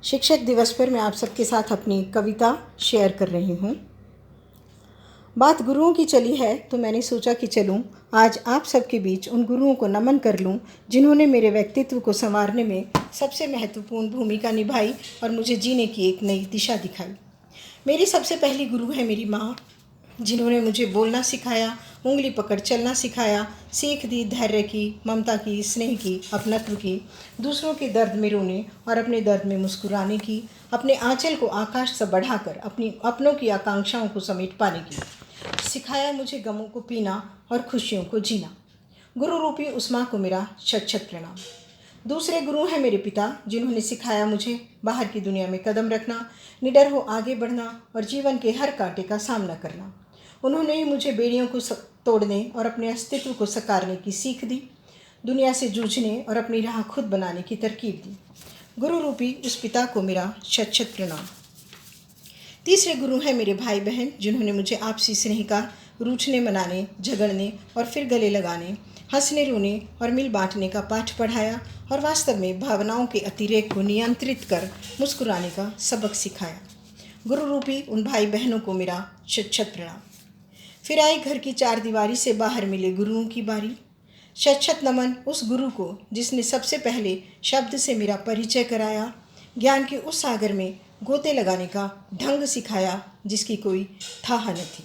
शिक्षक दिवस पर मैं आप सबके साथ अपनी कविता शेयर कर रही हूँ। बात गुरुओं की चली है तो मैंने सोचा कि चलूँ आज आप सबके बीच उन गुरुओं को नमन कर लूँ जिन्होंने मेरे व्यक्तित्व को संवारने में सबसे महत्वपूर्ण भूमिका निभाई और मुझे जीने की एक नई दिशा दिखाई। मेरी सबसे पहली गुरु है मेरी माँ, जिन्होंने मुझे बोलना सिखाया, उंगली पकड़ चलना सिखाया, सीख दी धैर्य की, ममता की, स्नेह की, अपनत्व की, दूसरों के दर्द में रोने और अपने दर्द में मुस्कुराने की, अपने आंचल को आकाश से बढ़ाकर अपनी अपनों की आकांक्षाओं को समेट पाने की। सिखाया मुझे गमों को पीना और खुशियों को जीना। गुरु रूपी उस माँ को मेरा शत शत प्रणाम। दूसरे गुरु हैं मेरे पिता, जिन्होंने सिखाया मुझे बाहर की दुनिया में कदम रखना, निडर हो आगे बढ़ना और जीवन के हर कांटे का सामना करना। उन्होंने ही मुझे बेड़ियों को तोड़ने और अपने अस्तित्व को सकारने की सीख दी, दुनिया से जूझने और अपनी राह खुद बनाने की तरकीब दी। गुरु रूपी उस पिता को मेरा शत शत प्रणाम। तीसरे गुरु हैं मेरे भाई बहन, जिन्होंने मुझे आपसी स्नेह का, रूठने मनाने, झगड़ने और फिर गले लगाने, हंसने रोने और मिल बांटने का पाठ पढ़ाया और वास्तव में भावनाओं के अतिरेक को नियंत्रित कर मुस्कुराने का सबक सिखाया। गुरु रूपी उन भाई बहनों को मेरा शत शत प्रणाम। फिर आई घर की चार दीवारी से बाहर मिले गुरुओं की बारी। शत शत नमन उस गुरु को जिसने सबसे पहले शब्द से मेरा परिचय कराया, ज्ञान के उस सागर में गोते लगाने का ढंग सिखाया जिसकी कोई थाह न थी।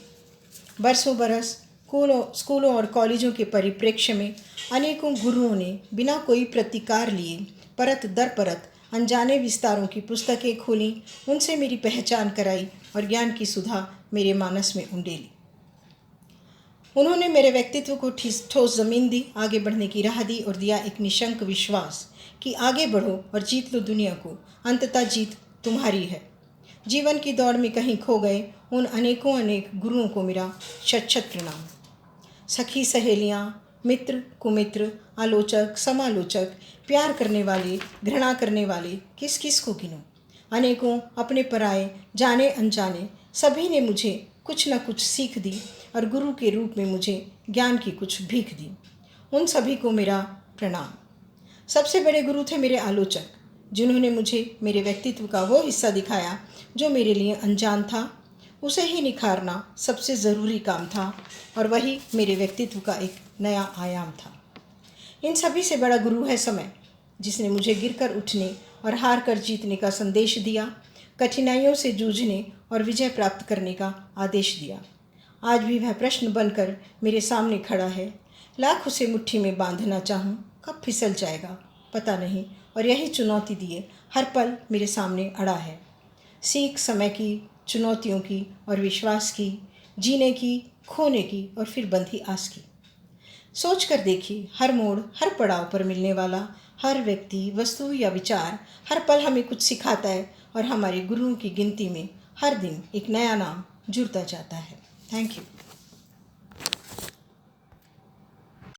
बरसों बरस स्कूलों और कॉलेजों के परिप्रेक्ष्य में अनेकों गुरुओं ने बिना कोई प्रतिकार लिए परत दर परत अनजाने विस्तारों की पुस्तकें खोलीं, उनसे मेरी पहचान कराई और ज्ञान की सुधा मेरे मानस में उंडेली। उन्होंने मेरे व्यक्तित्व को ठोस जमीन दी, आगे बढ़ने की राह दी और दिया एक निशंक विश्वास कि आगे बढ़ो और जीत लो दुनिया को, अंततः जीत तुम्हारी है। जीवन की दौड़ में कहीं खो गए उन अनेक गुरुओं को मेरा शत शत प्रणाम। सखी सहेलियाँ, मित्र कुमित्र, आलोचक समालोचक, प्यार करने वाले घृणा करने वाले, किस किस को गिनूं। अनेकों अपने पराए जाने अनजाने सभी ने मुझे कुछ न कुछ सीख दी और गुरु के रूप में मुझे ज्ञान की कुछ भीख दी। उन सभी को मेरा प्रणाम। सबसे बड़े गुरु थे मेरे आलोचक, जिन्होंने मुझे मेरे व्यक्तित्व का वो हिस्सा दिखाया जो मेरे लिए अनजान था। उसे ही निखारना सबसे ज़रूरी काम था और वही मेरे व्यक्तित्व का एक नया आयाम था। इन सभी से बड़ा गुरु है समय, जिसने मुझे गिरकर उठने और हार कर जीतने का संदेश दिया, कठिनाइयों से जूझने और विजय प्राप्त करने का आदेश दिया। आज भी वह प्रश्न बनकर मेरे सामने खड़ा है। लाख उसे मुट्ठी में बांधना चाहूँ, कब फिसल जाएगा पता नहीं, और यही चुनौती दिए हर पल मेरे सामने अड़ा है। सीख समय की, चुनौतियों की और विश्वास की, जीने की, खोने की और फिर बंधी आस की। सोच कर देखिए, हर मोड़, हर पड़ाव पर मिलने वाला हर व्यक्ति, वस्तु या विचार हर पल हमें कुछ सिखाता है और हमारे गुरुओं की गिनती में हर दिन एक नया नाम जुड़ता जाता है। Thank you.